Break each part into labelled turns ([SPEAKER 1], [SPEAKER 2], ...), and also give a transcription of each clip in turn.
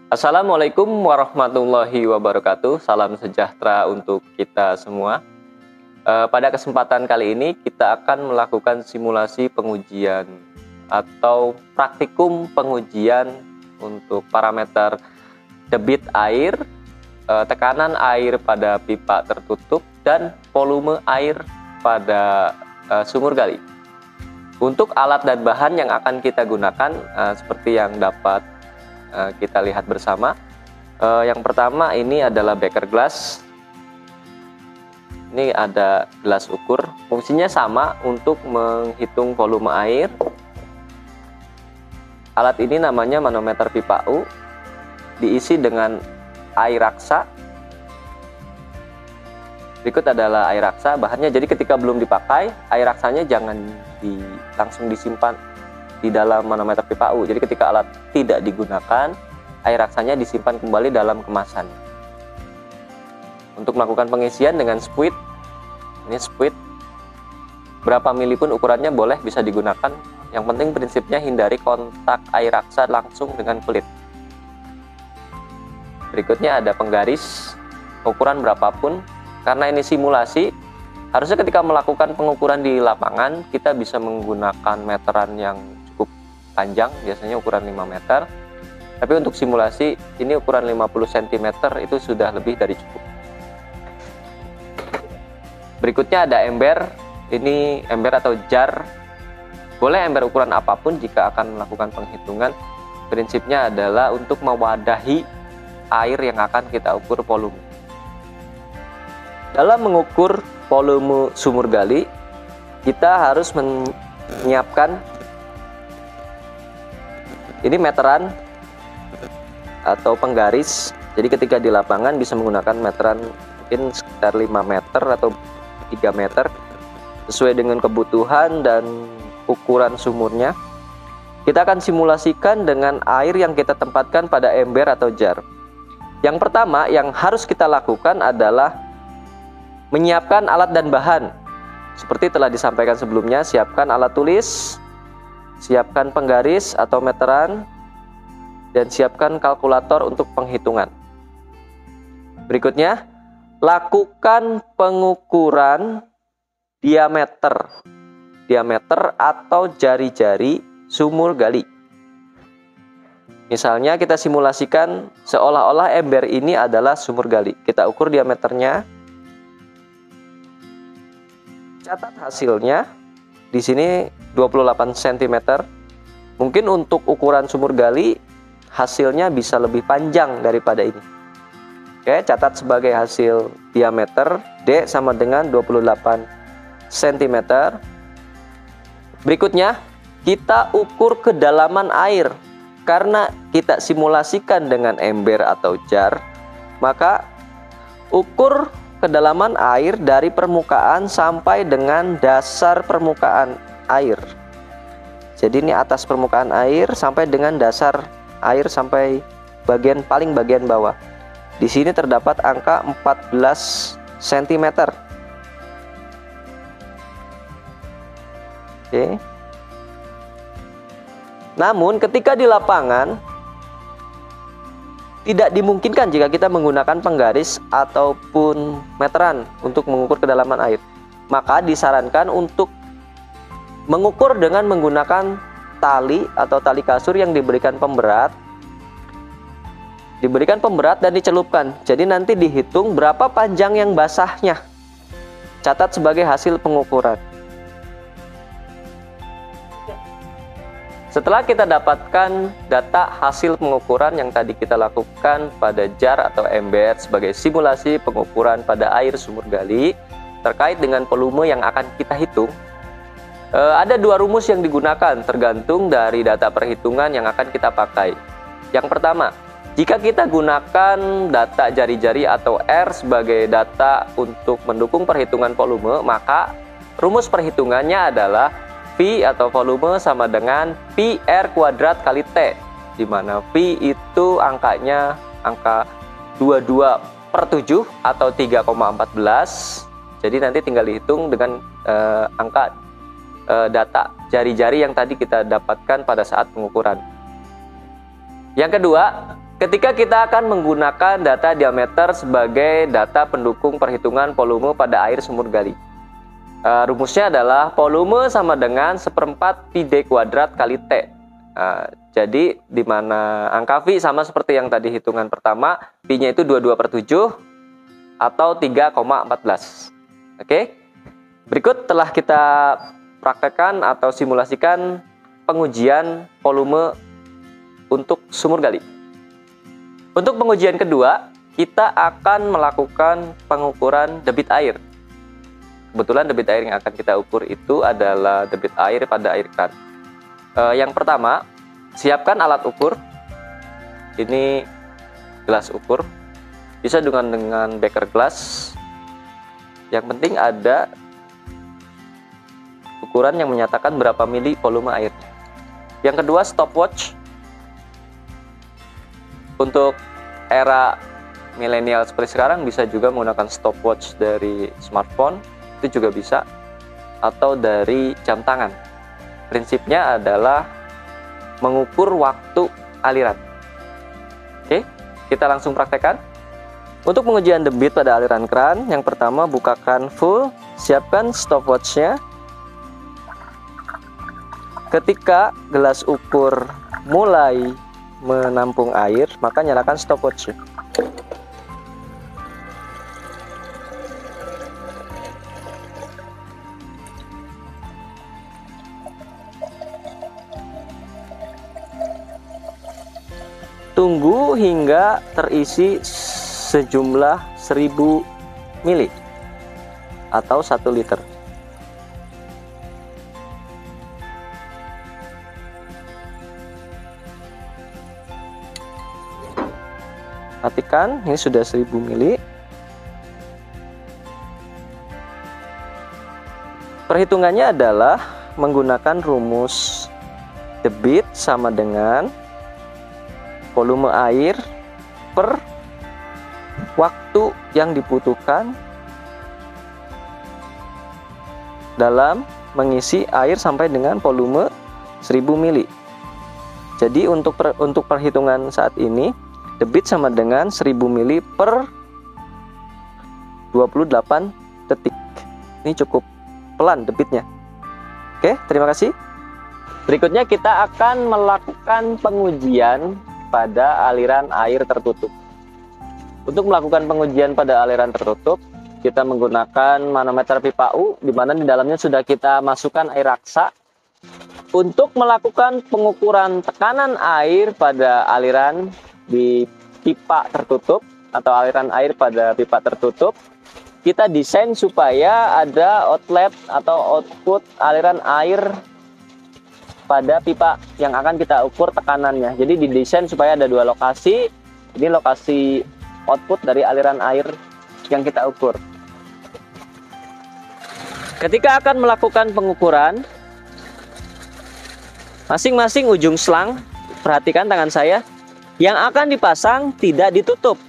[SPEAKER 1] Assalamualaikum warahmatullahi wabarakatuh. Salam sejahtera untuk kita semua. Pada kesempatan kali ini kita akan melakukan simulasi pengujian atau praktikum pengujian untuk parameter debit air, tekanan air pada pipa tertutup, dan volume air pada sumur gali. Untuk alat dan bahan yang akan kita gunakan seperti yang dapat kita lihat bersama. Yang pertama ini adalah beaker glass. Ini ada gelas ukur, fungsinya sama untuk menghitung volume air. Alat ini namanya manometer pipa U, diisi dengan air raksa. Berikut adalah air raksa, bahannya jadi ketika belum dipakai, air raksanya jangan langsung disimpan di dalam manometer pipa U. Jadi ketika alat tidak digunakan, air raksanya disimpan kembali dalam kemasan. Untuk melakukan pengisian dengan spuit, ini spuit berapa mili pun ukurannya boleh, bisa digunakan. Yang penting prinsipnya hindari kontak air raksa langsung dengan kulit. Berikutnya ada penggaris, ukuran berapapun. Karena ini simulasi, harusnya ketika melakukan pengukuran di lapangan kita bisa menggunakan meteran yang cukup panjang, biasanya ukuran 5 meter. Tapi untuk simulasi ini ukuran 50 cm itu sudah lebih dari cukup. Berikutnya ada ember. Ini ember atau jar. Boleh ember ukuran apapun jika akan melakukan penghitungan. Prinsipnya adalah untuk mewadahi air yang akan kita ukur volume. Dalam mengukur volume sumur gali, kita harus menyiapkan ini meteran atau penggaris. Jadi ketika di lapangan bisa menggunakan meteran mungkin sekitar 5 meter atau 3 meter sesuai dengan kebutuhan dan ukuran sumurnya. Kita akan simulasikan dengan air yang kita tempatkan pada ember atau jar. Yang pertama yang harus kita lakukan adalah menyiapkan alat dan bahan. Seperti telah disampaikan sebelumnya, siapkan alat tulis, siapkan penggaris atau meteran, dan siapkan kalkulator untuk penghitungan. Berikutnya, lakukan pengukuran diameter atau jari-jari sumur gali. Misalnya kita simulasikan seolah-olah ember ini adalah sumur gali. Kita ukur diameternya. Catat hasilnya. Di sini 28 cm. Mungkin untuk ukuran sumur gali hasilnya bisa lebih panjang daripada ini. Oke, catat sebagai hasil diameter D sama dengan 28 cm. Berikutnya, kita ukur kedalaman air. Karena kita simulasikan dengan ember atau jar, maka ukur kedalaman air dari permukaan sampai dengan dasar permukaan air. Jadi ini atas permukaan air sampai dengan dasar air sampai paling bagian bawah. Di sini terdapat angka 14 cm. Oke. Namun ketika di lapangan tidak dimungkinkan jika kita menggunakan penggaris ataupun meteran untuk mengukur kedalaman air. Maka disarankan untuk mengukur dengan menggunakan tali atau tali kasur yang diberikan pemberat. Diberikan pemberat dan dicelupkan. Jadi nanti dihitung berapa panjang yang basahnya. Catat sebagai hasil pengukuran. Setelah kita dapatkan data hasil pengukuran yang tadi kita lakukan pada jar atau ember sebagai simulasi pengukuran pada air sumur gali terkait dengan volume yang akan kita hitung, ada dua rumus yang digunakan tergantung dari data perhitungan yang akan kita pakai. Yang pertama, jika kita gunakan data jari-jari atau R sebagai data untuk mendukung perhitungan volume, maka rumus perhitungannya adalah V atau volume sama dengan Pi R kuadrat kali T, di mana V itu angkanya angka 22/7 atau 3,14. Jadi nanti tinggal dihitung dengan angka data jari-jari yang tadi kita dapatkan pada saat pengukuran. Yang kedua, Ketika kita akan menggunakan data diameter sebagai data pendukung perhitungan volume pada air sumur gali. Rumusnya adalah volume sama dengan 1/4 pi D kuadrat kali T. Jadi di mana angka V sama seperti yang tadi hitungan pertama, Pi-nya itu 22/7 atau 3,14. Oke. Berikut telah kita praktekkan atau simulasikan pengujian volume untuk sumur gali. Untuk pengujian kedua, kita akan melakukan pengukuran debit air. Kebetulan debit air yang akan kita ukur itu adalah debit air pada air kran. Yang pertama, siapkan alat ukur. Ini gelas ukur. Bisa dengan beker glass. Yang penting ada ukuran yang menyatakan berapa mili volume air. Yang kedua, stopwatch. Untuk era milenial seperti sekarang bisa juga menggunakan stopwatch dari smartphone, itu juga bisa, atau dari jam tangan. Prinsipnya adalah mengukur waktu aliran. Oke, kita langsung praktekkan. Untuk pengujian debit pada aliran kran, yang pertama bukakan full, siapkan stopwatch-nya. Ketika gelas ukur mulai menampung air, maka nyalakan stopwatch. Tunggu hingga terisi sejumlah 1000 mili atau 1 liter. Perhatikan, ini sudah 1000 mili. Perhitungannya adalah menggunakan rumus debit sama dengan volume air per waktu yang dibutuhkan dalam mengisi air sampai dengan volume 1000 mili. Jadi untuk perhitungan saat ini, debit sama dengan 1000 mili per 28 detik. Ini cukup pelan debitnya. Oke, terima kasih. Berikutnya kita akan melakukan pengujian pada aliran air tertutup. Untuk melakukan pengujian pada aliran tertutup, kita menggunakan manometer pipa U, di mana di dalamnya sudah kita masukkan air raksa. Untuk melakukan pengukuran tekanan air pada aliran di pipa tertutup atau aliran air pada pipa tertutup, kita desain supaya ada outlet atau output aliran air pada pipa yang akan kita ukur tekanannya. Jadi didesain supaya ada 2 lokasi. Ini lokasi output dari aliran air yang kita ukur. Ketika akan melakukan pengukuran, masing-masing ujung selang, perhatikan tangan saya, yang akan dipasang tidak ditutup.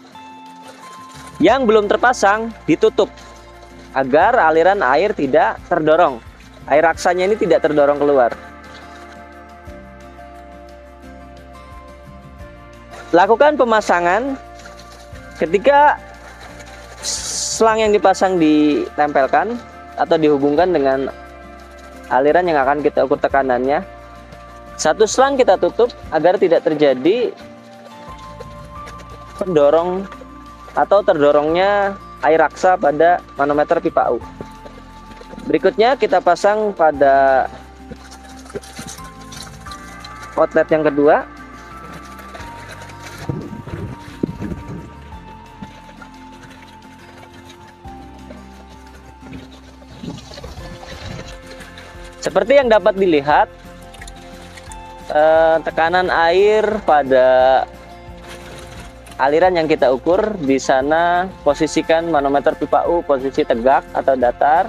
[SPEAKER 1] Yang belum terpasang ditutup agar aliran air tidak terdorong. Air raksanya ini tidak terdorong keluar. Lakukan pemasangan. Ketika selang yang dipasang ditempelkan atau dihubungkan dengan aliran yang akan kita ukur tekanannya, satu selang kita tutup agar tidak terjadi pendorong atau terdorongnya air raksa pada manometer pipa U. Berikutnya kita pasang pada outlet yang kedua. Seperti yang dapat dilihat, tekanan air pada aliran yang kita ukur, di sana posisikan manometer pipa U posisi tegak atau datar.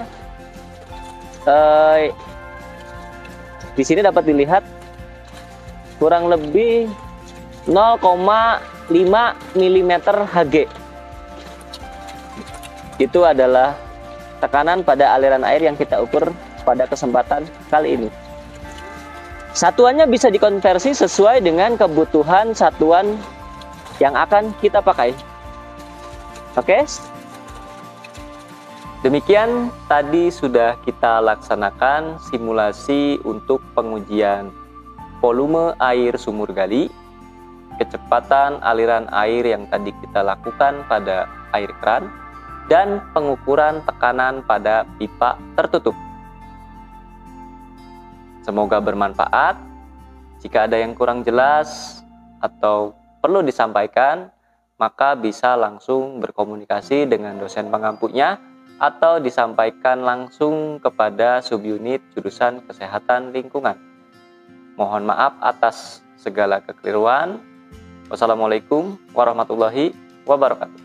[SPEAKER 1] Di sini dapat dilihat kurang lebih 0,5 mm Hg. Itu adalah tekanan pada aliran air yang kita ukur pada kesempatan kali ini. Satuannya bisa dikonversi sesuai dengan kebutuhan satuan yang akan kita pakai. Oke? Demikian tadi sudah kita laksanakan simulasi untuk pengujian volume air sumur gali, kecepatan aliran air yang tadi kita lakukan pada air keran, dan pengukuran tekanan pada pipa tertutup. Semoga bermanfaat. Jika ada yang kurang jelas atau perlu disampaikan, maka bisa langsung berkomunikasi dengan dosen pengampunya atau disampaikan langsung kepada subunit jurusan Kesehatan Lingkungan. Mohon maaf atas segala kekeliruan. Wassalamualaikum warahmatullahi wabarakatuh.